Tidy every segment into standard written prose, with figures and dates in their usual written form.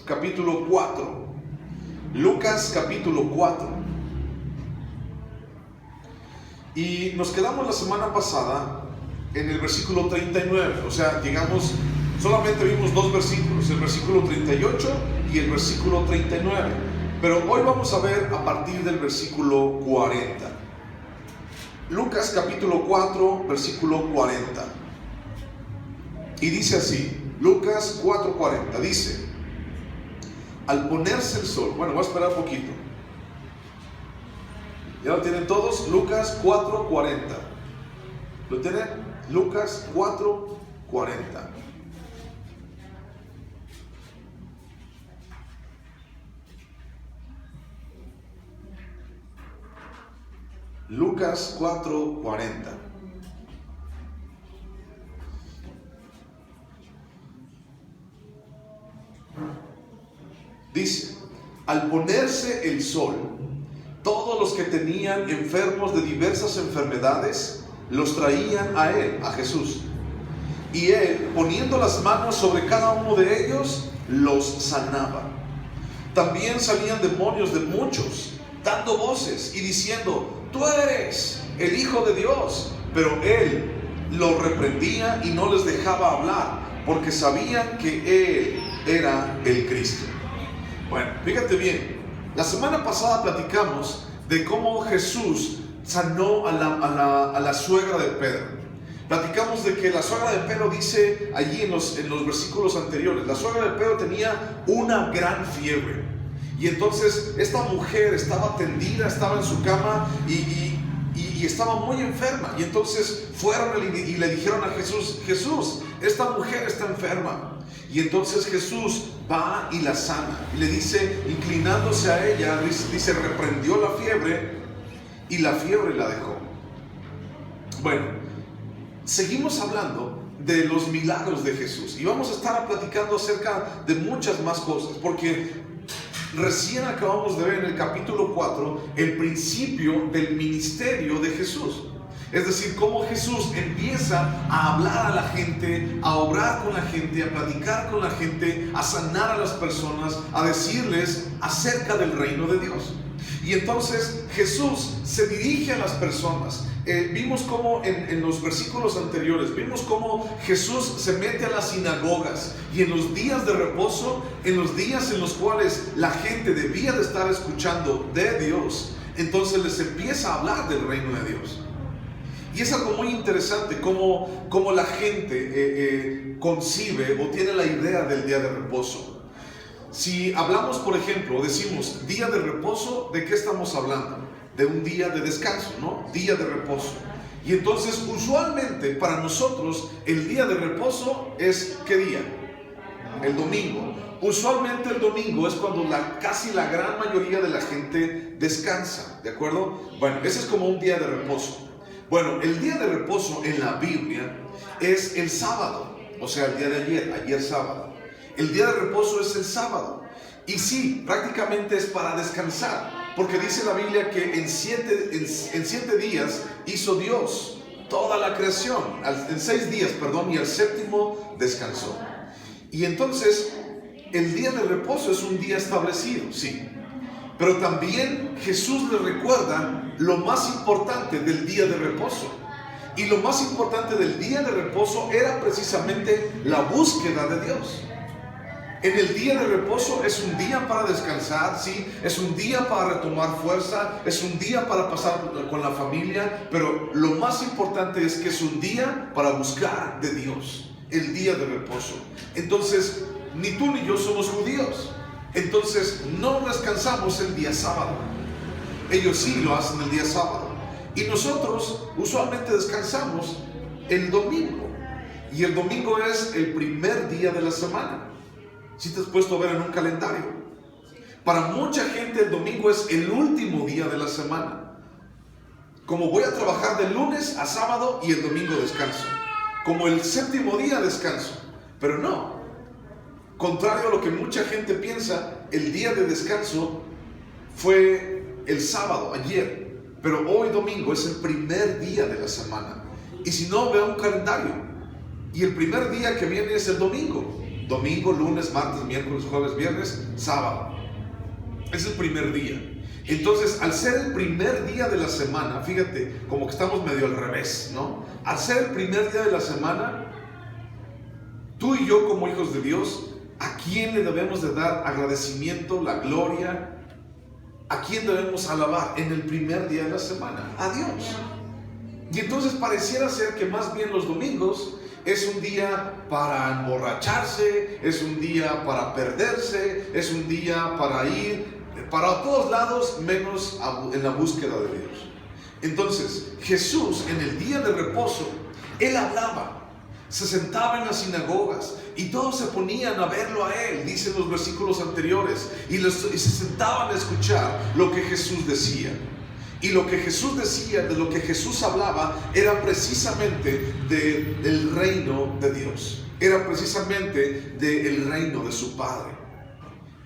capítulo 4. Lucas capítulo 4. Y nos quedamos la semana pasada en el versículo 39. O sea, digamos, solamente vimos dos versículos, el versículo 38 y el versículo 39. Pero hoy vamos a ver a partir del versículo 40. Lucas capítulo 4, versículo 40. Y dice así, Lucas 4:40, dice: al ponerse el sol, bueno, voy a esperar un poquito. ¿Ya lo tienen todos? Lucas 4:40. ¿Lo tienen? Lucas 4:40. Lucas 4:40. Dice: al ponerse el sol, todos los que tenían enfermos de diversas enfermedades los traían a él, a Jesús. Y él, poniendo las manos sobre cada uno de ellos, los sanaba. También salían demonios de muchos, dando voces y diciendo: tú eres el Hijo de Dios. Pero él los reprendía y no les dejaba hablar, porque sabían que él era el Cristo. Bueno, fíjate bien, la semana pasada platicamos de cómo Jesús sanó a la suegra de Pedro. Platicamos de que la suegra de Pedro dice allí en los versículos anteriores, la suegra de Pedro tenía una gran fiebre. Y entonces esta mujer estaba tendida, estaba en su cama y estaba muy enferma. Y entonces fueron y le dijeron a Jesús: Jesús, esta mujer está enferma. Y entonces Jesús va y la sana. Y le dice, inclinándose a ella, dice, reprendió la fiebre y la fiebre la dejó. Bueno, seguimos hablando de los milagros de Jesús. Y vamos a estar platicando acerca de muchas más cosas. Porque recién acabamos de ver en el capítulo 4 el principio del ministerio de Jesús. Es decir, cómo Jesús empieza a hablar a la gente, a obrar con la gente, a platicar con la gente, a sanar a las personas, a decirles acerca del reino de Dios. Y entonces Jesús se dirige a las personas. Vimos cómo en los versículos anteriores, vimos cómo Jesús se mete a las sinagogas y en los días de reposo, en los días en los cuales la gente debía de estar escuchando de Dios, entonces les empieza a hablar del reino de Dios. Y es algo muy interesante cómo la gente concibe o tiene la idea del día de reposo. Si hablamos, por ejemplo, decimos día de reposo, ¿de qué estamos hablando? De un día de descanso, ¿no? Día de reposo. Y entonces, usualmente para nosotros, el día de reposo es ¿qué día? El domingo. Usualmente el domingo es cuando casi la gran mayoría de la gente descansa, ¿de acuerdo? Bueno, ese es como un día de reposo. Bueno, el día de reposo en la Biblia es el sábado, o sea, el día de ayer sábado. El día de reposo es el sábado. Y sí, prácticamente es para descansar, porque dice la Biblia que en siete días hizo Dios toda la creación, en 6 días, y el séptimo descansó. Y entonces, el día de reposo es un día establecido, sí. Pero también Jesús le recuerda lo más importante del día de reposo. Y lo más importante del día de reposo era precisamente la búsqueda de Dios. En el día de reposo es un día para descansar, sí, es un día para retomar fuerza, es un día para pasar con la familia, pero lo más importante es que es un día para buscar de Dios, el día de reposo. Entonces, ni tú ni yo somos judíos. Entonces no descansamos el día sábado. Ellos sí lo hacen el día sábado. Y nosotros usualmente descansamos el domingo. Y el domingo es el primer día de la semana. Si te has puesto a ver en un calendario. Para mucha gente el domingo es el último día de la semana. Como voy a trabajar de lunes a sábado y el domingo descanso. Como el séptimo día descanso. Pero no. Contrario a lo que mucha gente piensa, el día de descanso fue el sábado, ayer. Pero hoy domingo es el primer día de la semana. Y si no, veo un calendario. Y el primer día que viene es el domingo. domingo, lunes, martes, miércoles, jueves, viernes, sábado. Es el primer día. Entonces, al ser el primer día de la semana, fíjate, como que estamos medio al revés, ¿no? Al ser el primer día de la semana, tú y yo como hijos de Dios, ¿a quién le debemos de dar agradecimiento, la gloria? ¿A quién debemos alabar en el primer día de la semana? A Dios. Y entonces pareciera ser que más bien los domingos es un día para emborracharse, es un día para perderse, es un día para ir para todos lados menos en la búsqueda de Dios. Entonces Jesús en el día de reposo, Él hablaba, se sentaba en las sinagogas y todos se ponían a verlo a Él, dicen los versículos anteriores, y se sentaban a escuchar lo que Jesús decía. Y lo que Jesús decía, de lo que Jesús hablaba, era precisamente del reino de Dios, era precisamente del reino de su Padre.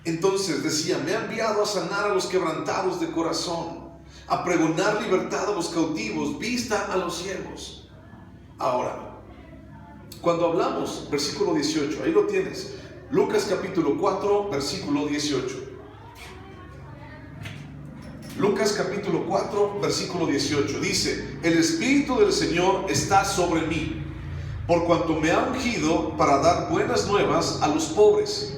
Entonces decía, me ha enviado a sanar a los quebrantados de corazón, a pregonar libertad a los cautivos, vista a los ciegos. Ahora, cuando hablamos, versículo 18, ahí lo tienes, Lucas capítulo 4, versículo 18. Lucas capítulo 4, versículo 18, dice, el Espíritu del Señor está sobre mí, por cuanto me ha ungido para dar buenas nuevas a los pobres.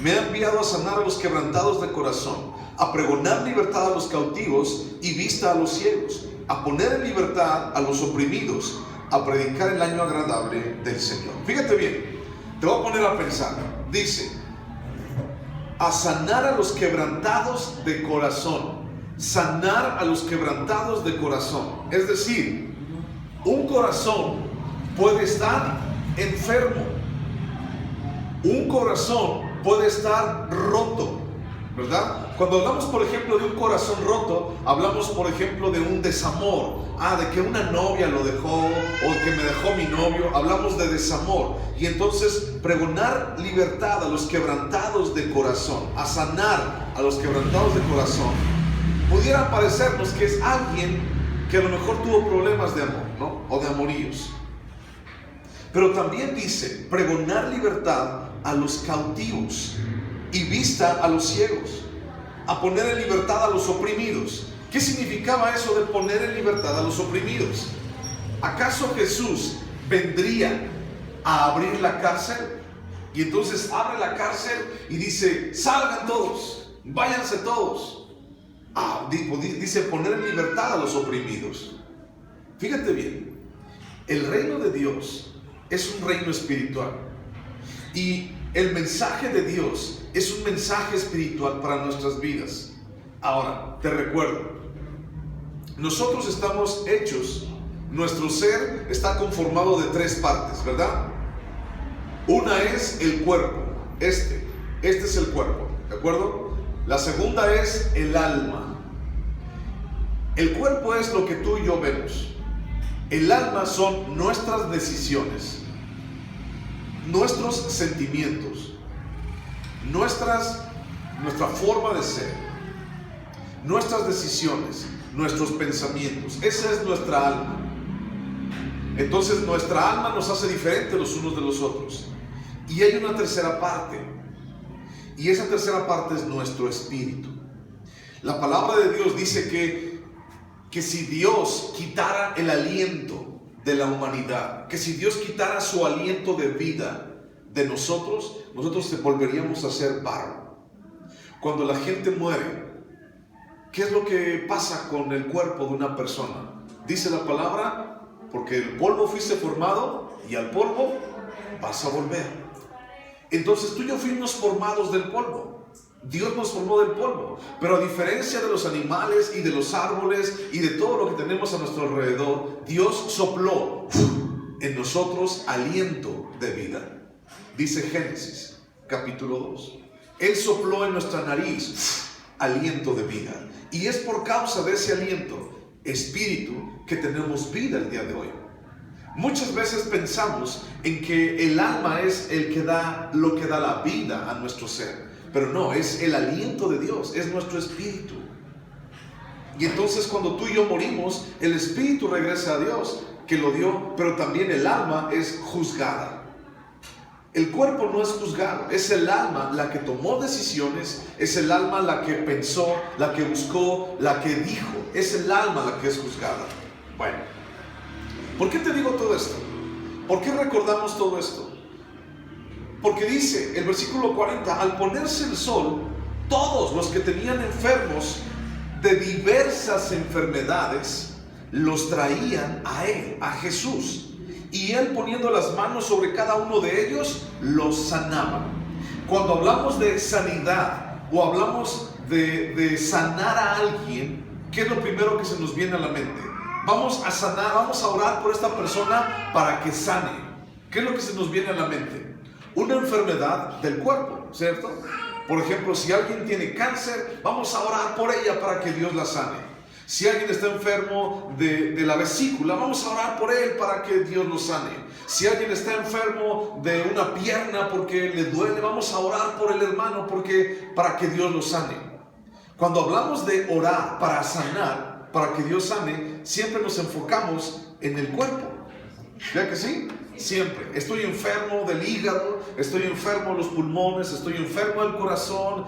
Me ha enviado a sanar a los quebrantados de corazón, a pregonar libertad a los cautivos y vista a los ciegos, a poner en libertad a los oprimidos, a predicar el año agradable del Señor. Fíjate bien, te voy a poner a pensar. Dice, a sanar a los quebrantados de corazón. Sanar a los quebrantados de corazón. Es decir, un corazón puede estar enfermo. Un corazón puede estar roto, ¿verdad? Cuando hablamos, por ejemplo, de un corazón roto, hablamos, por ejemplo, de un desamor. De que una novia lo dejó, o que me dejó mi novio. Hablamos de desamor. Y entonces, pregonar libertad a los quebrantados de corazón, a sanar a los quebrantados de corazón, pudiera parecernos que es alguien que a lo mejor tuvo problemas de amor, ¿no? O de amoríos. Pero también dice, pregonar libertad a los cautivos y vista a los ciegos, a poner en libertad a los oprimidos. ¿Qué significaba eso de poner en libertad a los oprimidos? ¿Acaso Jesús vendría a abrir la cárcel? Y entonces abre la cárcel y dice, salgan todos, váyanse todos. Dice poner en libertad a los oprimidos. Fíjate bien, el reino de Dios es un reino espiritual. Y el mensaje de Dios es un mensaje espiritual para nuestras vidas. Ahora, te recuerdo, nosotros estamos hechos, nuestro ser está conformado de tres partes, ¿verdad? Una es el cuerpo, este es el cuerpo, ¿de acuerdo? La segunda es el alma. El cuerpo es lo que tú y yo vemos. El alma son nuestras decisiones, nuestros sentimientos, nuestra forma de ser, nuestras decisiones, nuestros pensamientos. Esa es nuestra alma. Entonces nuestra alma nos hace diferentes los unos de los otros. Y hay una tercera parte. Y esa tercera parte es nuestro espíritu. La palabra de Dios dice que si Dios quitara el aliento de la humanidad, que si Dios quitara su aliento de vida de nosotros volveríamos a ser barro. Cuando la gente muere, ¿qué es lo que pasa con el cuerpo de una persona? Dice la palabra, porque el polvo fuiste formado y al polvo vas a volver. Entonces tú y yo fuimos formados del polvo. Dios nos formó del polvo, pero a diferencia de los animales y de los árboles y de todo lo que tenemos a nuestro alrededor, Dios sopló en nosotros aliento de vida. Dice Génesis capítulo 2. Él sopló en nuestra nariz aliento de vida. Y es por causa de ese aliento, espíritu, que tenemos vida el día de hoy. Muchas veces pensamos en que el alma es el que da lo que da la vida a nuestro ser. Pero no, es el aliento de Dios, es nuestro espíritu. Y entonces cuando tú y yo morimos, el espíritu regresa a Dios, que lo dio, pero también el alma es juzgada. El cuerpo no es juzgado, es el alma la que tomó decisiones, es el alma la que pensó, la que buscó, la que dijo, es el alma la que es juzgada. Bueno, ¿por qué te digo todo esto? ¿Por qué recordamos todo esto? Porque dice el versículo 40, al ponerse el sol, todos los que tenían enfermos de diversas enfermedades, los traían a él, a Jesús. Y él, poniendo las manos sobre cada uno de ellos, los sanaba. Cuando hablamos de sanidad o hablamos de sanar a alguien, ¿qué es lo primero que se nos viene a la mente? Vamos a sanar, vamos a orar por esta persona para que sane. ¿Qué es lo que se nos viene a la mente? Una enfermedad del cuerpo, ¿cierto? Por ejemplo, si alguien tiene cáncer, vamos a orar por ella para que Dios la sane. Si alguien está enfermo de la vesícula, vamos a orar por él para que Dios lo sane. Si alguien está enfermo de una pierna porque le duele, vamos a orar por el hermano para que Dios lo sane. Cuando hablamos de orar para sanar, para que Dios sane, siempre nos enfocamos en el cuerpo. ¿Ya que sí? Siempre. Estoy enfermo del hígado, estoy enfermo de los pulmones, estoy enfermo del corazón,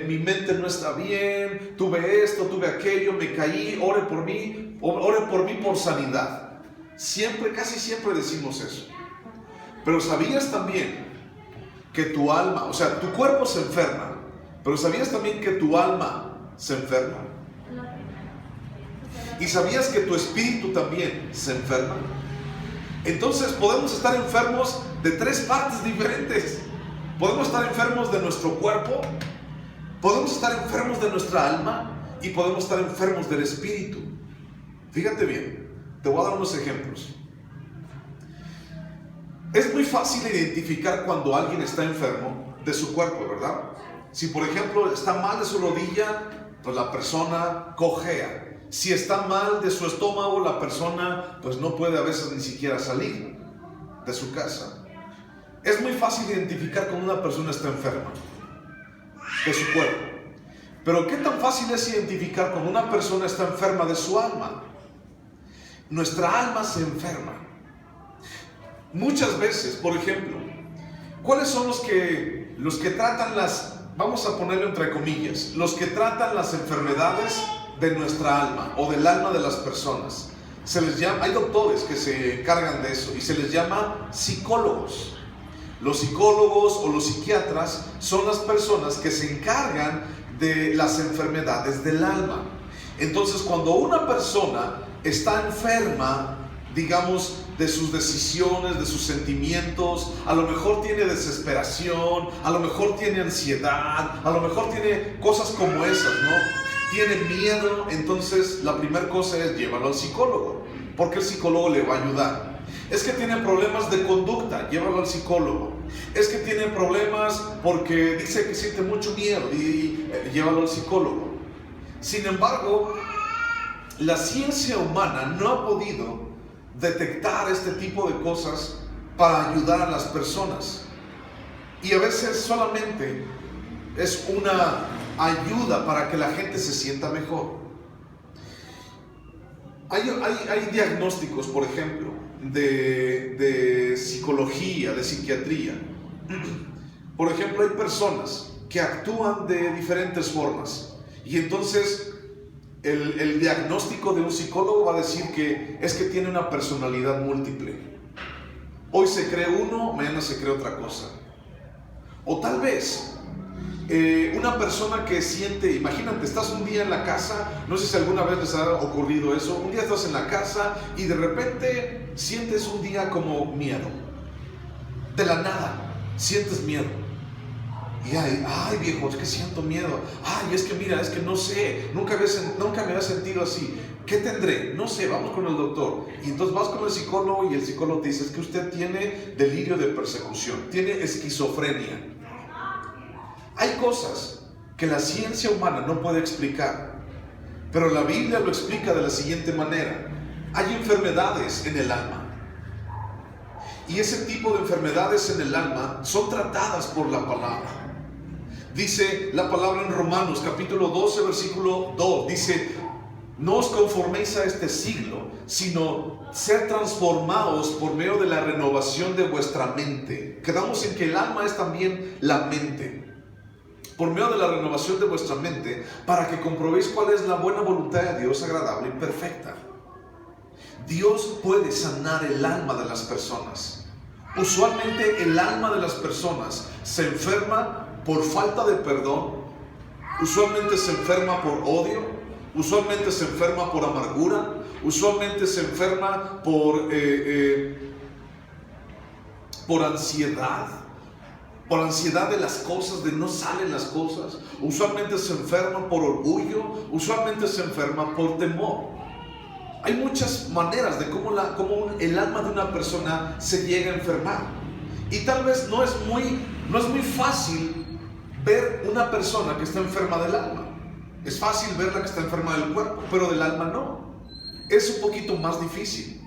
mi mente no está bien, tuve esto, tuve aquello, me caí, ore por mí por sanidad. Siempre, casi siempre decimos eso. Pero ¿sabías también que tu alma, o sea, tu cuerpo se enferma, pero ¿sabías también que tu alma se enferma? ¿Y sabías que tu espíritu también se enferma? Entonces podemos estar enfermos de tres partes diferentes. Podemos estar enfermos de nuestro cuerpo, podemos estar enfermos de nuestra alma y podemos estar enfermos del espíritu. Fíjate bien, te voy a dar unos ejemplos. Es muy fácil identificar cuando alguien está enfermo de su cuerpo, ¿verdad? Si por ejemplo está mal de su rodilla, pues la persona cojea. Si está mal de su estómago, la persona pues no puede a veces ni siquiera salir de su casa. Es muy fácil identificar cuando una persona está enferma de su cuerpo. Pero ¿qué tan fácil es identificar cuando una persona está enferma de su alma? Nuestra alma se enferma. Muchas veces, por ejemplo, ¿cuáles son los que tratan vamos a ponerlo entre comillas, los que tratan las enfermedades de nuestra alma o del alma de las personas? Se les llama, hay doctores que se encargan de eso y se les llama psicólogos. Los psicólogos o los psiquiatras son las personas que se encargan de las enfermedades del alma. Entonces, cuando una persona está enferma, digamos, de sus decisiones, de sus sentimientos, a lo mejor tiene desesperación, a lo mejor tiene ansiedad, a lo mejor tiene cosas como esas, ¿no? Tiene miedo, entonces la primera cosa es llévalo al psicólogo, porque el psicólogo le va a ayudar. Es que tiene problemas de conducta, llévalo al psicólogo. Es que tiene problemas porque dice que siente mucho miedo y llévalo al psicólogo. Sin embargo, la ciencia humana no ha podido detectar este tipo de cosas para ayudar a las personas. Y a veces solamente es una ayuda para que la gente se sienta mejor. Hay diagnósticos, por ejemplo, de psicología, de psiquiatría. Por ejemplo, hay personas que actúan de diferentes formas y entonces el diagnóstico de un psicólogo va a decir que es que tiene una personalidad múltiple. Hoy se cree uno, mañana se cree otra cosa. O tal vez una persona que siente, imagínate, estás un día en la casa, no sé si alguna vez les ha ocurrido eso, un día estás en la casa y de repente sientes un día como miedo. De la nada, sientes miedo. Y ay viejo, es que siento miedo. Ay, es que mira, es que no sé, nunca me había sentido así. ¿Qué tendré? No sé, vamos con el doctor. Y entonces vas con el psicólogo y el psicólogo te dice, es que usted tiene delirio de persecución, tiene esquizofrenia. Hay cosas que la ciencia humana no puede explicar, pero la Biblia lo explica de la siguiente manera. Hay enfermedades en el alma. Y ese tipo de enfermedades en el alma son tratadas por la palabra. Dice la palabra en Romanos capítulo 12, versículo 2, dice, no os conforméis a este siglo, sino ser transformados por medio de la renovación de vuestra mente. Quedamos en que el alma es también la mente. Por medio de la renovación de vuestra mente, para que comprobéis cuál es la buena voluntad de Dios, agradable y perfecta. Dios puede sanar el alma de las personas. Usualmente el alma de las personas se enferma por falta de perdón, usualmente se enferma por odio, usualmente se enferma por amargura, usualmente se enferma por ansiedad de las cosas, de no salen las cosas. Usualmente se enferma por orgullo, usualmente se enferma por temor. Hay muchas maneras de cómo el alma de una persona se llega a enfermar. Y tal vez no es muy fácil ver una persona que está enferma del alma. Es fácil verla que está enferma del cuerpo, pero del alma no. Es un poquito más difícil.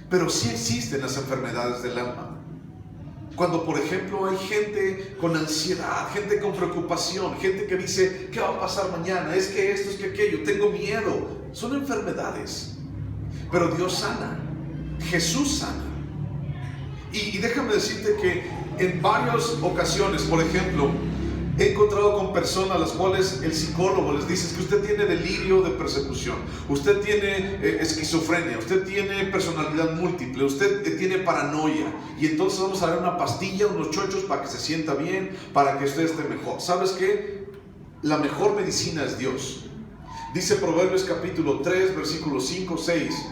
Pero sí existen las enfermedades del alma. Cuando, por ejemplo, hay gente con ansiedad, gente con preocupación, gente que dice, ¿qué va a pasar mañana? Es que esto, es que aquello, tengo miedo. Son enfermedades. Pero Dios sana. Jesús sana. Y déjame decirte que en varias ocasiones, por ejemplo, he encontrado con personas a las cuales el psicólogo les dice que usted tiene delirio de persecución, usted tiene esquizofrenia, usted tiene personalidad múltiple, usted tiene paranoia, y entonces vamos a dar una pastilla, unos chochos para que se sienta bien, para que usted esté mejor. ¿Sabes qué? La mejor medicina es Dios. Dice Proverbios capítulo 3, versículos 5, 6.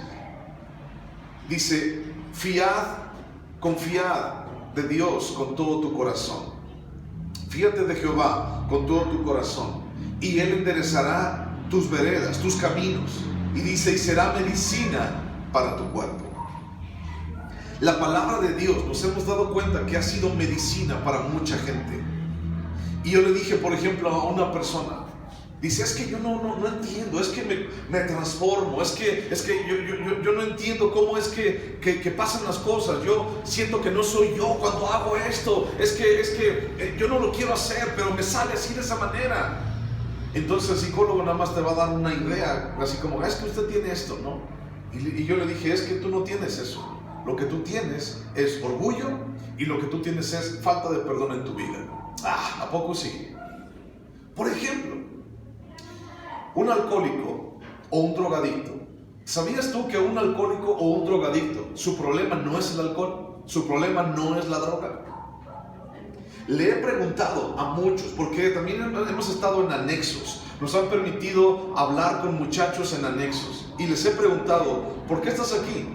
Dice, confiad de Dios con todo tu corazón. Fíjate de Jehová con todo tu corazón, y Él enderezará tus veredas, tus caminos. Y dice, y será medicina para tu cuerpo. La palabra de Dios, nos hemos dado cuenta que ha sido medicina para mucha gente. Y yo le dije, por ejemplo, a una persona, dice, es que yo no entiendo, es que me transformo, es que yo no entiendo cómo es que pasan las cosas, yo siento que no soy yo cuando hago esto, es que yo no lo quiero hacer, pero me sale así de esa manera. Entonces el psicólogo nada más te va a dar una idea, así como, es que usted tiene esto, ¿no? Y yo le dije, es que tú no tienes eso, lo que tú tienes es orgullo, y lo que tú tienes es falta de perdón en tu vida. ¿A poco sí? Por ejemplo, un alcohólico o un drogadicto. ¿Sabías tú que un alcohólico o un drogadicto, su problema no es el alcohol? Su problema no es la droga. Le he preguntado a muchos, porque también hemos estado en anexos. Nos han permitido hablar con muchachos en anexos. Y les he preguntado, ¿por qué estás aquí?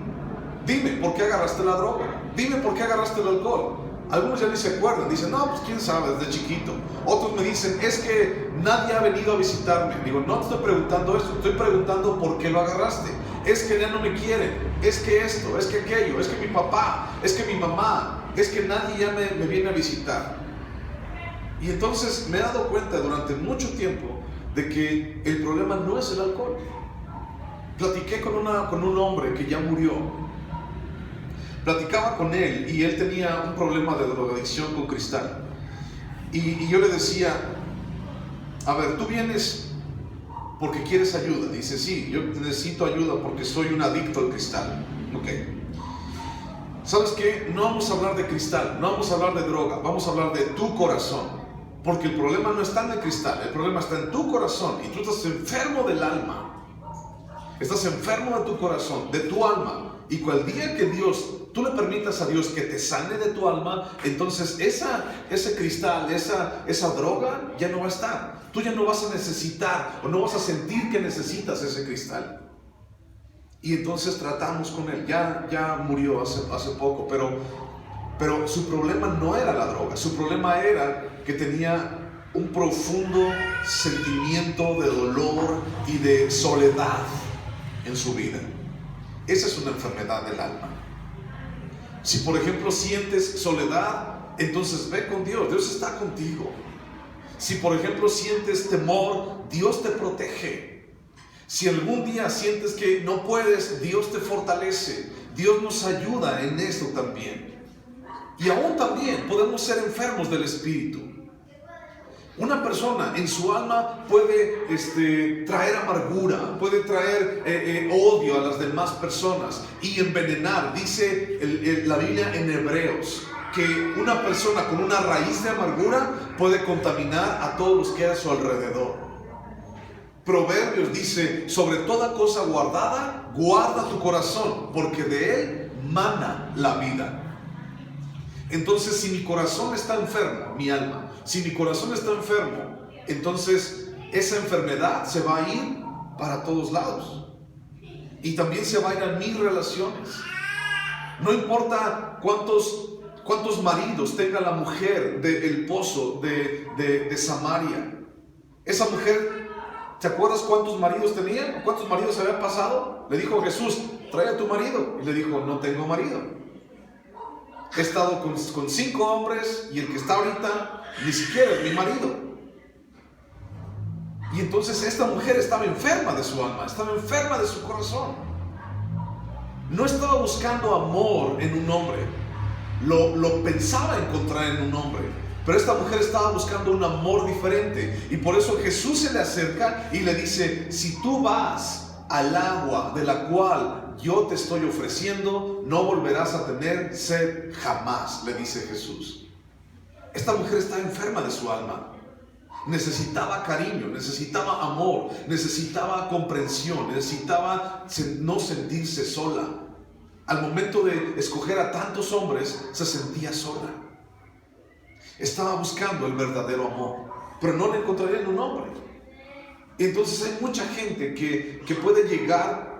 Dime, ¿por qué agarraste la droga? Dime, ¿por qué agarraste el alcohol? Algunos ya ni se acuerdan, dicen, no, pues quién sabe, desde chiquito. Otros me dicen, es que nadie ha venido a visitarme. Digo, no te estoy preguntando esto, estoy preguntando por qué lo agarraste. Es que ya no me quieren, es que esto, es que aquello, es que mi papá, es que mi mamá, es que nadie ya me viene a visitar. Y entonces me he dado cuenta durante mucho tiempo de que el problema no es el alcohol. Platiqué con un hombre que ya murió. Platicaba con él y él tenía un problema de drogadicción con cristal. Y yo le decía, a ver, tú vienes porque quieres ayuda. Dice, sí, yo necesito ayuda porque soy un adicto al cristal. Ok. ¿Sabes qué? No vamos a hablar de cristal, no vamos a hablar de droga, vamos a hablar de tu corazón. Porque el problema no está en el cristal, el problema está en tu corazón. Y tú estás enfermo del alma. Estás enfermo de tu corazón, de tu alma. Y cual día que tú le permitas a Dios que te sane de tu alma, entonces ese cristal, esa droga ya no va a estar. Tú ya no vas a necesitar o no vas a sentir que necesitas ese cristal. Y entonces tratamos con él. Ya murió hace poco, pero su problema no era la droga. Su problema era que tenía un profundo sentimiento de dolor y de soledad en su vida. Esa es una enfermedad del alma. Si por ejemplo sientes soledad, entonces ve con Dios, Dios está contigo. Si por ejemplo sientes temor, Dios te protege. Si algún día sientes que no puedes, Dios te fortalece. Dios nos ayuda en esto también. Y aún también podemos ser enfermos del espíritu. Una persona en su alma puede traer amargura, puede traer odio a las demás personas y envenenar. Dice la Biblia en Hebreos que una persona con una raíz de amargura puede contaminar a todos los que hay a su alrededor. Proverbios dice: sobre toda cosa guardada, guarda tu corazón, porque de él mana la vida. Entonces, si mi corazón está enfermo, mi alma, si mi corazón está enfermo, entonces esa enfermedad se va a ir para todos lados. Y también se va a ir a mis relaciones. No importa cuántos maridos tenga la mujer del pozo de Samaria. Esa mujer, ¿te acuerdas cuántos maridos tenía? ¿Cuántos maridos había pasado? Le dijo Jesús: trae a tu marido. Y le dijo: no tengo marido. He estado con 5 hombres y el que está ahorita ni siquiera es mi marido. Y entonces esta mujer estaba enferma de su alma, estaba enferma de su corazón. No estaba buscando amor en un hombre, lo pensaba encontrar en un hombre, pero esta mujer estaba buscando un amor diferente. Y por eso Jesús se le acerca y le dice: si tú vas al agua de la cual yo te estoy ofreciendo, no volverás a tener sed jamás, le dice Jesús. Esta mujer estaba enferma de su alma. Necesitaba cariño, necesitaba amor, necesitaba comprensión, necesitaba no sentirse sola. Al momento de escoger a tantos hombres, se sentía sola. Estaba buscando el verdadero amor, pero no lo encontraría en un hombre. Entonces hay mucha gente que puede llegar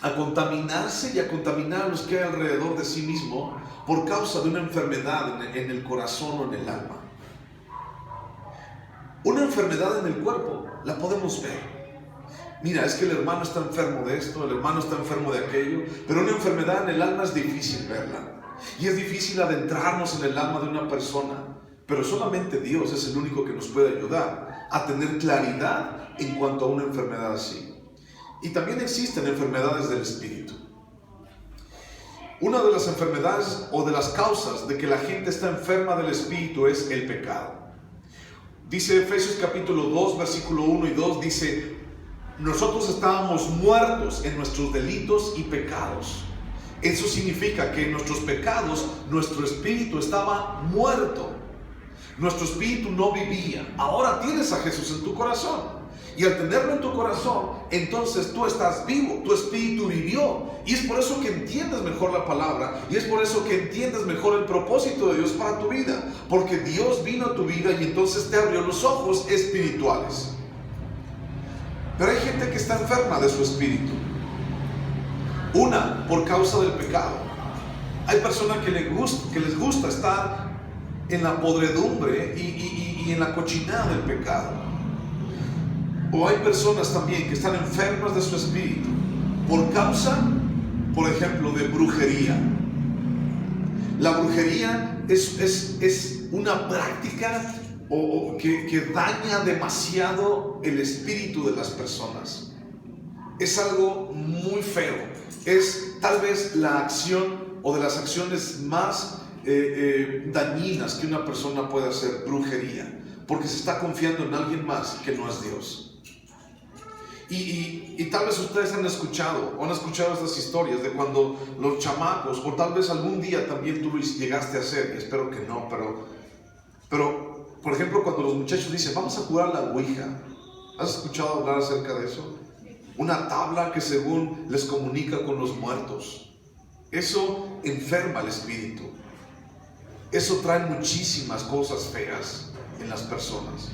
a contaminarse y a contaminar a los que hay alrededor de sí mismo por causa de una enfermedad en el corazón o en el alma. Una enfermedad en el cuerpo la podemos ver. Mira, es que el hermano está enfermo de esto, el hermano está enfermo de aquello, pero una enfermedad en el alma es difícil verla. Y es difícil adentrarnos en el alma de una persona, pero solamente Dios es el único que nos puede ayudar a tener claridad en cuanto a una enfermedad así. Y también existen enfermedades del espíritu. Una de las enfermedades o de las causas de que la gente está enferma del espíritu es el pecado. Dice Efesios capítulo 2, versículo 1 y 2, dice: nosotros estábamos muertos en nuestros delitos y pecados. Eso significa que en nuestros pecados nuestro espíritu estaba muerto. Nuestro espíritu no vivía. Ahora tienes a Jesús en tu corazón. Y al tenerlo en tu corazón, entonces tú estás vivo, tu espíritu vivió. Y es por eso que entiendes mejor la palabra. Y es por eso que entiendes mejor el propósito de Dios para tu vida. Porque Dios vino a tu vida y entonces te abrió los ojos espirituales. Pero hay gente que está enferma de su espíritu. Una, por causa del pecado. Hay personas que les gusta estar en la podredumbre y en la cochinada del pecado. O hay personas también que están enfermas de su espíritu por causa, por ejemplo, de brujería. La brujería es una práctica que daña demasiado el espíritu de las personas. Es algo muy feo. Es tal vez la acción o de las acciones más dañinas que una persona puede hacer, brujería, porque se está confiando en alguien más que no es Dios. Y tal vez ustedes han escuchado estas historias de cuando los chamacos, o tal vez algún día también tú lo llegaste a hacer, y espero que no, pero por ejemplo, cuando los muchachos dicen: vamos a jugar a la Ouija. ¿Has escuchado hablar acerca de eso? Una tabla que según les comunica con los muertos. Eso enferma el espíritu. Eso trae muchísimas cosas feas en las personas.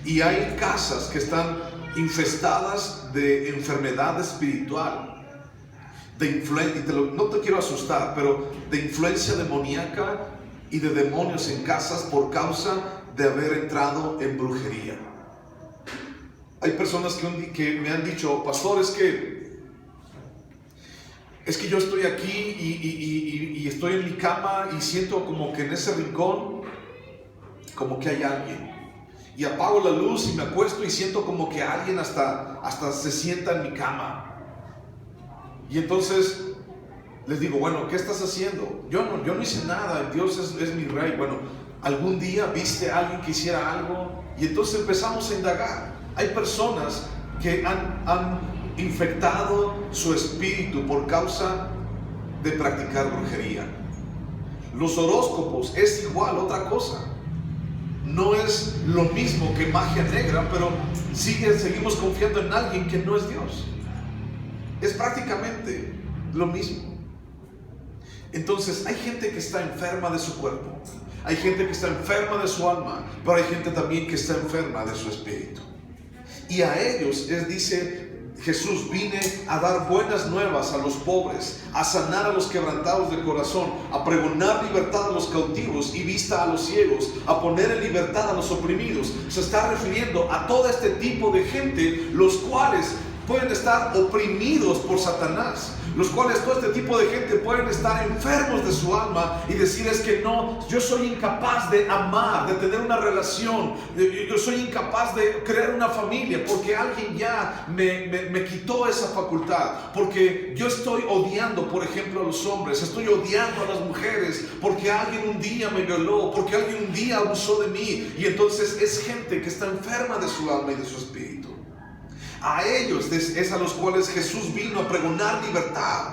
Y hay casas que están infestadas de enfermedad espiritual, de influencia, no te quiero asustar, pero de influencia demoníaca y de demonios en casas por causa de haber entrado en brujería. Hay personas que me han dicho: pastor, es que yo estoy aquí y estoy en mi cama y siento como que en ese rincón como que hay alguien. Y apago la luz y me acuesto y siento como que alguien hasta se sienta en mi cama. Y entonces les digo: bueno, ¿qué estás haciendo? Yo no hice nada, Dios es mi rey. Bueno, ¿Algún día viste a alguien que hiciera algo? Y entonces empezamos a indagar. Hay personas que han infectado su espíritu por causa de practicar brujería. Los horóscopos es igual, otra cosa. No es lo mismo que magia negra, pero seguimos confiando en alguien que no es Dios. Es prácticamente lo mismo. Entonces hay gente que está enferma de su cuerpo, hay gente que está enferma de su alma, pero hay gente también que está enferma de su espíritu. Y a ellos dice Jesús: vine a dar buenas nuevas a los pobres, a sanar a los quebrantados de corazón, a pregonar libertad a los cautivos y vista a los ciegos, a poner en libertad a los oprimidos. Se está refiriendo a todo este tipo de gente, los cuales pueden estar oprimidos por Satanás, los cuales todo este tipo de gente pueden estar enfermos de su alma y decir: es que no, yo soy incapaz de amar, de tener una relación, yo soy incapaz de crear una familia porque alguien ya me quitó esa facultad, porque yo estoy odiando, por ejemplo, a los hombres, estoy odiando a las mujeres porque alguien un día me violó, porque alguien un día abusó de mí. Y entonces es gente que está enferma de su alma y de su espíritu. A ellos es a los cuales Jesús vino a pregonar libertad.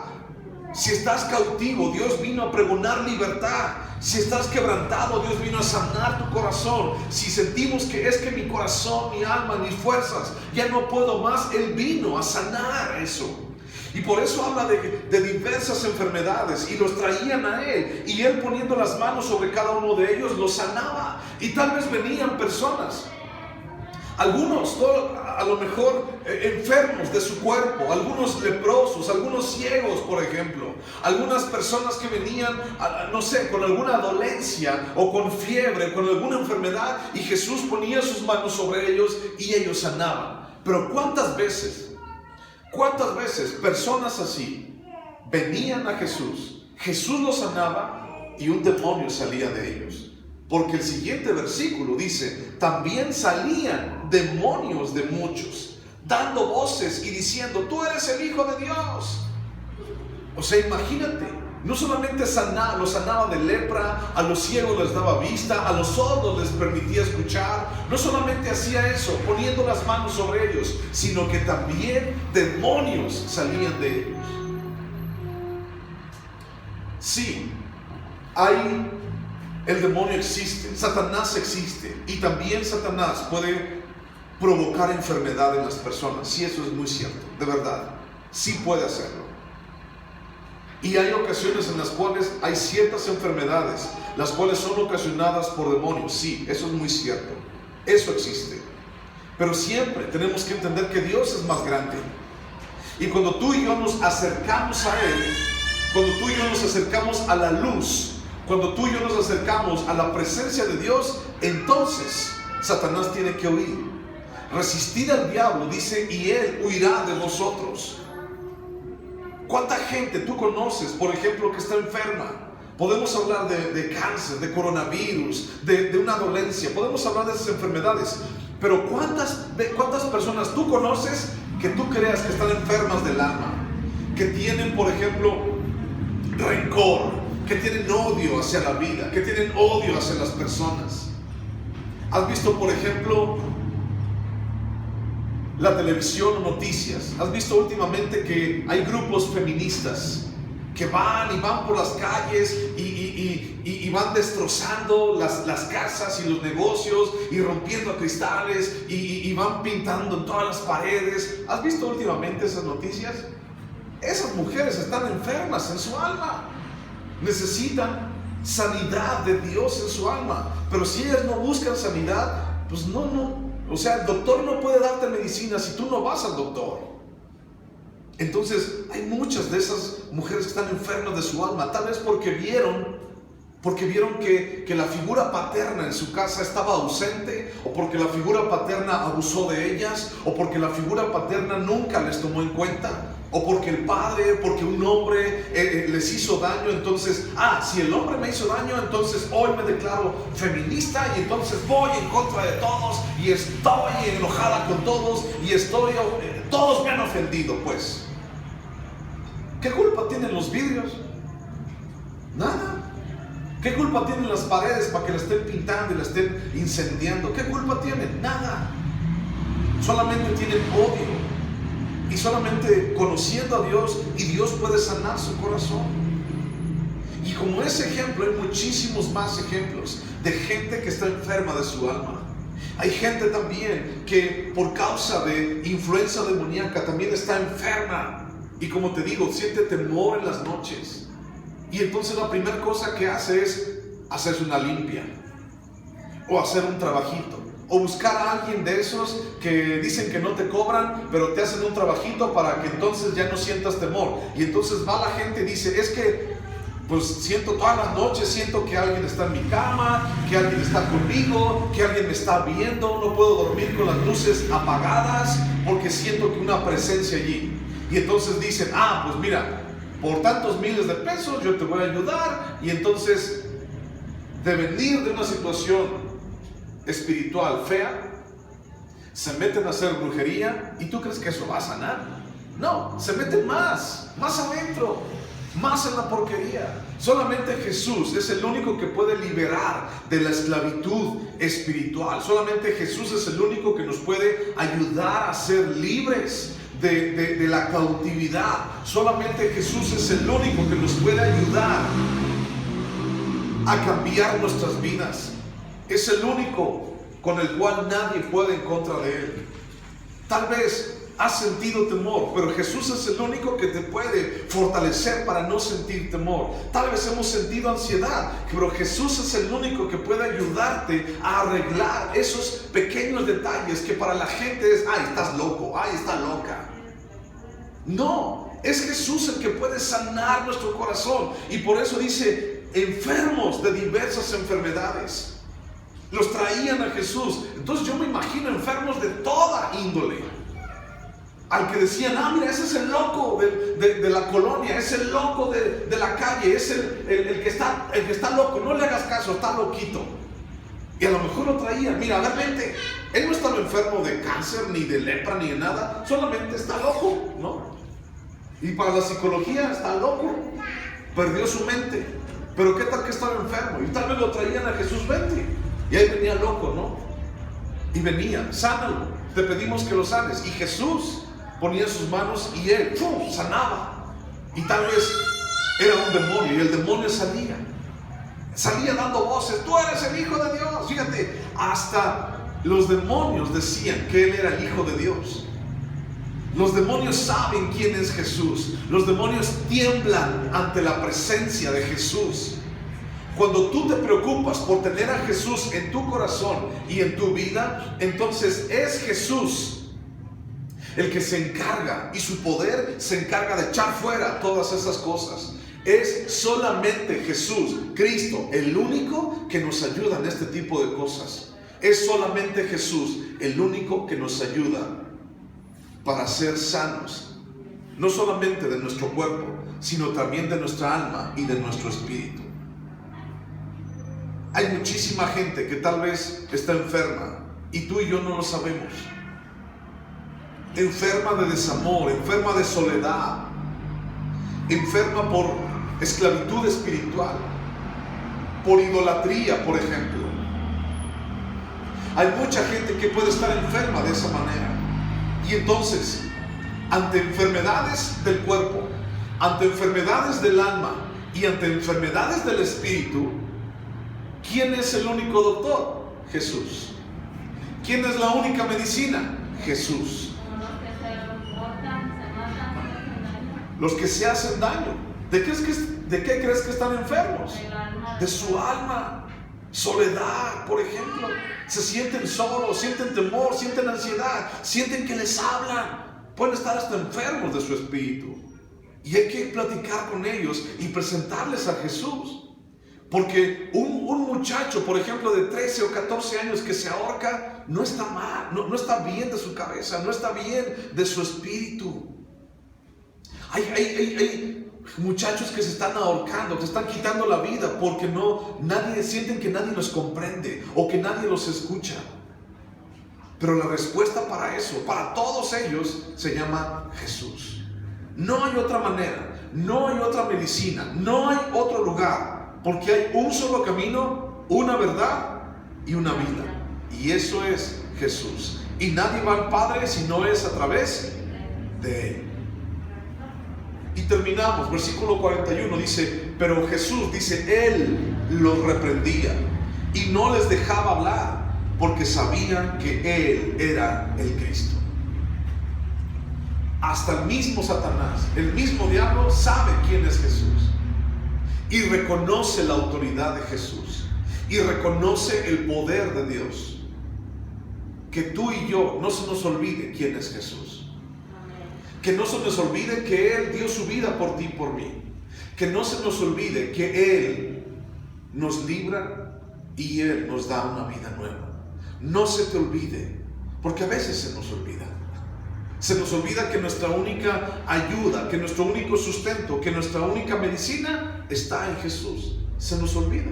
Si estás cautivo, Dios vino a pregonar libertad. Si estás quebrantado, Dios vino a sanar tu corazón. Si sentimos que es que mi corazón, mi alma, mis fuerzas ya no puedo más, Él vino a sanar eso. Y por eso habla de diversas enfermedades, y los traían a Él, y Él, poniendo las manos sobre cada uno de ellos, los sanaba. Y tal vez venían personas, algunos a lo mejor enfermos de su cuerpo, algunos leprosos, algunos ciegos, por ejemplo, algunas personas que venían, no sé, con alguna dolencia o con fiebre, con alguna enfermedad, y Jesús ponía sus manos sobre ellos y ellos sanaban. Pero ¿cuántas veces personas así venían a Jesús, Jesús los sanaba y un demonio salía de ellos? Porque el siguiente versículo dice: también salían demonios de muchos, dando voces y diciendo: tú eres el Hijo de Dios. O sea, imagínate, no solamente los sanaba de lepra, a los ciegos les daba vista, a los sordos les permitía escuchar. No solamente hacía eso, poniendo las manos sobre ellos, sino que también demonios salían de ellos. Sí, el demonio existe, Satanás existe, y también Satanás puede provocar enfermedad en las personas. Sí, eso es muy cierto, de verdad, sí puede hacerlo. Y hay ocasiones en las cuales hay ciertas enfermedades, las cuales son ocasionadas por demonios. Sí, eso es muy cierto, eso existe. Pero siempre tenemos que entender que Dios es más grande. Y cuando tú y yo nos acercamos a Él, cuando tú y yo nos acercamos a la luz, cuando tú y yo nos acercamos a la presencia de Dios, entonces Satanás tiene que huir. Resistid al diablo, dice, y él huirá de vosotros. ¿Cuánta gente tú conoces, por ejemplo, que está enferma? Podemos hablar de cáncer, de coronavirus, de una dolencia, podemos hablar de esas enfermedades. Pero ¿cuántas personas tú conoces que tú creas que están enfermas del alma? Que tienen, por ejemplo, rencor, que tienen odio hacia la vida, que tienen odio hacia las personas. ¿Has visto, por ejemplo, la televisión o noticias? ¿Has visto últimamente que hay grupos feministas que van por las calles y van destrozando las casas y los negocios y rompiendo cristales y van pintando en todas las paredes? ¿Has visto últimamente esas noticias? Esas mujeres están enfermas en su alma. Necesitan sanidad de Dios en su alma. Pero si ellas no buscan sanidad, pues no. O sea, el doctor no puede darte medicina si tú no vas al doctor. Entonces, hay muchas de esas mujeres que están enfermas de su alma, tal vez porque vieron que la figura paterna en su casa estaba ausente, o porque la figura paterna abusó de ellas, o porque la figura paterna nunca les tomó en cuenta, o porque el padre, porque un hombre les hizo daño. Entonces, si el hombre me hizo daño, entonces hoy me declaro feminista y entonces voy en contra de todos y estoy enojada con todos y todos me han ofendido. Pues, ¿qué culpa tienen los vidrios? Nada. ¿Qué culpa tienen las paredes para que la estén pintando y la estén incendiando? ¿Qué culpa tienen? Nada. Solamente tienen odio. Y solamente conociendo a Dios, y Dios puede sanar su corazón. Y como ese ejemplo, hay muchísimos más ejemplos de gente que está enferma de su alma. Hay gente también que por causa de influencia demoníaca también está enferma. Y como te digo, siente temor en las noches. Y entonces la primera cosa que hace es hacerse una limpia, o hacer un trabajito, o buscar a alguien de esos que dicen que no te cobran, pero te hacen un trabajito para que entonces ya no sientas temor. Y entonces va la gente y dice, es que pues siento todas las noches, siento que alguien está en mi cama, que alguien está conmigo, que alguien me está viendo, no puedo dormir con las luces apagadas porque siento que una presencia allí. Y entonces dicen, pues mira, por tantos miles de pesos yo te voy a ayudar. Y entonces, de venir de una situación espiritual fea, se meten a hacer brujería. ¿Y tú crees que eso va a sanar? No, se meten más adentro, más en la porquería. Solamente Jesús es el único que puede liberar de la esclavitud espiritual. Solamente Jesús es el único que nos puede ayudar a ser libres de la cautividad. Solamente Jesús es el único que nos puede ayudar a cambiar nuestras vidas. Es el único con el cual nadie puede en contra de Él. Tal vez has sentido temor, pero Jesús es el único que te puede fortalecer para no sentir temor. Tal vez hemos sentido ansiedad, pero Jesús es el único que puede ayudarte a arreglar esos pequeños detalles que para la gente es, estás loco, está loca. No, es Jesús el que puede sanar nuestro corazón. Y por eso dice, enfermos de diversas enfermedades. Los traían a Jesús. Entonces yo me imagino enfermos de toda índole. Al que decían, mira, ese es el loco de la colonia, es el loco de la calle, es el que está loco, no le hagas caso, está loquito. Y a lo mejor lo traían, mira, realmente, él no estaba enfermo de cáncer, ni de lepra, ni de nada, solamente está loco, ¿no? Y para la psicología está loco, perdió su mente. Pero qué tal que estaba enfermo, y tal vez lo traían a Jesús, vente. Y ahí venía loco, ¿no? Y venía, sánalo, te pedimos que lo sanes. Y Jesús ponía sus manos y él ¡pum!, sanaba. Y tal vez era un demonio y el demonio salía dando voces, tú eres el Hijo de Dios. Fíjate, hasta los demonios decían que él era el Hijo de Dios. Los demonios saben quién es Jesús. Los demonios tiemblan ante la presencia de Jesús. Cuando tú te preocupas por tener a Jesús en tu corazón y en tu vida, entonces es Jesús el que se encarga, y su poder se encarga de echar fuera todas esas cosas. Es solamente Jesús, Cristo, el único que nos ayuda en este tipo de cosas. Es solamente Jesús el único que nos ayuda para ser sanos, no solamente de nuestro cuerpo, sino también de nuestra alma y de nuestro espíritu. Hay muchísima gente que tal vez está enferma y tú y yo no lo sabemos. Enferma de desamor, enferma de soledad, enferma por esclavitud espiritual, por idolatría, por ejemplo. Hay mucha gente que puede estar enferma de esa manera. Y entonces, ante enfermedades del cuerpo, ante enfermedades del alma y ante enfermedades del espíritu, ¿quién es el único doctor? Jesús. ¿Quién es la única medicina? Jesús. Los que se hacen daño. ¿De qué crees que están enfermos? De su alma. Soledad, por ejemplo. Se sienten solos, sienten temor, sienten ansiedad, sienten que les hablan. Pueden estar hasta enfermos de su espíritu. Y hay que platicar con ellos y presentarles a Jesús. Porque un muchacho, por ejemplo, de 13 o 14 años que se ahorca, no está mal, no está bien de su cabeza, no está bien de su espíritu. Hay muchachos que se están ahorcando, que están quitando la vida porque sienten que nadie los comprende o que nadie los escucha. Pero la respuesta para eso, para todos ellos, se llama Jesús. No hay otra manera, no hay otra medicina, no hay otro lugar Porque hay un solo camino, una verdad y una vida. Y eso es Jesús. Y nadie va al Padre si no es a través de Él. Y terminamos, versículo 41 dice, pero Jesús dice, Él los reprendía y no les dejaba hablar porque sabían que Él era el Cristo. Hasta el mismo Satanás, el mismo diablo sabe quién es Jesús y reconoce la autoridad de Jesús y reconoce el poder de Dios. Que tú y yo no se nos olvide quién es Jesús. Que no se nos olvide que Él dio su vida por ti y por mí. Que no se nos olvide que Él nos libra y Él nos da una vida nueva. No se te olvide, porque a veces se nos olvida. Se nos olvida que nuestra única ayuda, que nuestro único sustento, que nuestra única medicina está en Jesús. Se nos olvida.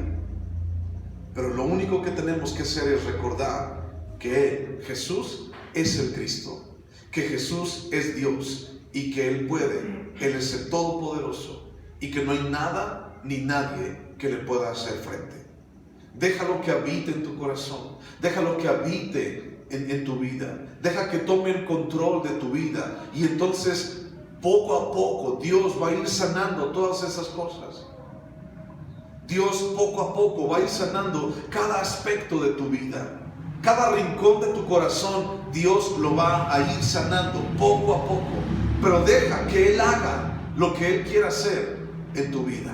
Pero lo único que tenemos que hacer es recordar que Jesús es el Cristo. Que Jesús es Dios y que Él puede, Él es el Todopoderoso y que no hay nada ni nadie que le pueda hacer frente. Déjalo que habite en tu corazón, déjalo que habite en tu vida, deja que tome el control de tu vida y entonces poco a poco Dios va a ir sanando todas esas cosas. Dios poco a poco va a ir sanando cada aspecto de tu vida. Cada rincón de tu corazón, Dios lo va a ir sanando poco a poco. Pero deja que Él haga lo que Él quiera hacer en tu vida.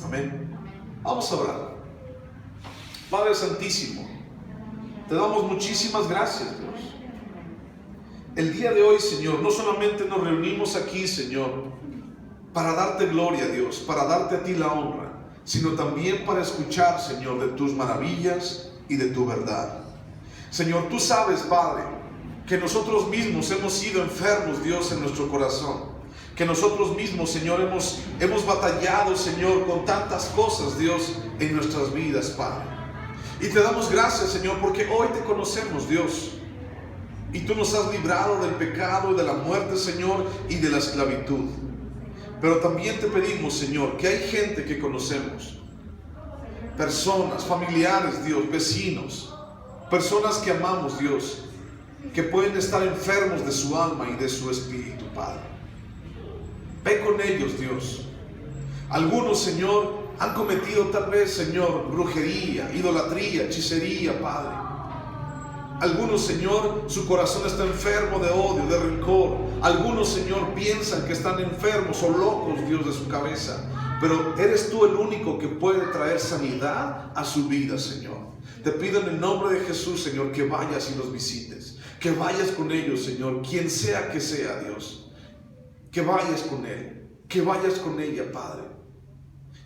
Amén. Vamos a orar. Padre Santísimo, te damos muchísimas gracias, Dios. El día de hoy, Señor, no solamente nos reunimos aquí, Señor, para darte gloria, Dios, para darte a ti la honra, sino también para escuchar, Señor, de tus maravillas y de tu verdad. Señor, tú sabes, Padre, que nosotros mismos hemos sido enfermos, Dios, en nuestro corazón. Que nosotros mismos, Señor, hemos batallado, Señor, con tantas cosas, Dios, en nuestras vidas, Padre. Y te damos gracias, Señor, porque hoy te conocemos, Dios. Y tú nos has librado del pecado y de la muerte, Señor, y de la esclavitud. Pero también te pedimos, Señor, que hay gente que conocemos. Personas, familiares, Dios, vecinos. Personas que amamos, Dios, que pueden estar enfermos de su alma y de su espíritu, Padre. Ve con ellos, Dios. Algunos, Señor, han cometido tal vez, Señor, brujería, idolatría, hechicería, Padre. Algunos, Señor, su corazón está enfermo de odio, de rencor. Algunos, Señor, piensan que están enfermos o locos, Dios, de su cabeza. Pero eres tú el único que puede traer sanidad a su vida, Señor. Te pido en el nombre de Jesús, Señor, que vayas y los visites. Que vayas con ellos, Señor, quien sea que sea, Dios. Que vayas con él, que vayas con ella, Padre.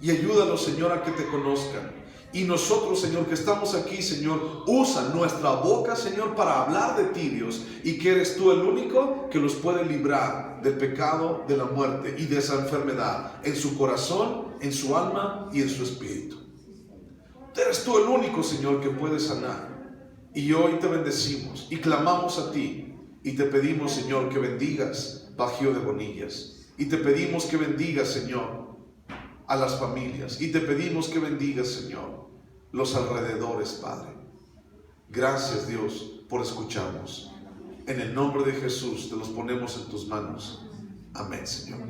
Y ayúdalos, Señor, a que te conozcan. Y nosotros, Señor, que estamos aquí, Señor, usa nuestra boca, Señor, para hablar de ti, Dios. Y que eres tú el único que los puede librar del pecado, de la muerte y de esa enfermedad. En su corazón, en su alma y en su espíritu. Eres tú el único, Señor, que puede sanar. Y hoy te bendecimos y clamamos a ti. Y te pedimos, Señor, que bendigas Bajío de Bonillas. Y te pedimos que bendigas, Señor, a las familias. Y te pedimos que bendigas, Señor, los alrededores, Padre. Gracias, Dios, por escucharnos. En el nombre de Jesús te los ponemos en tus manos. Amén, Señor.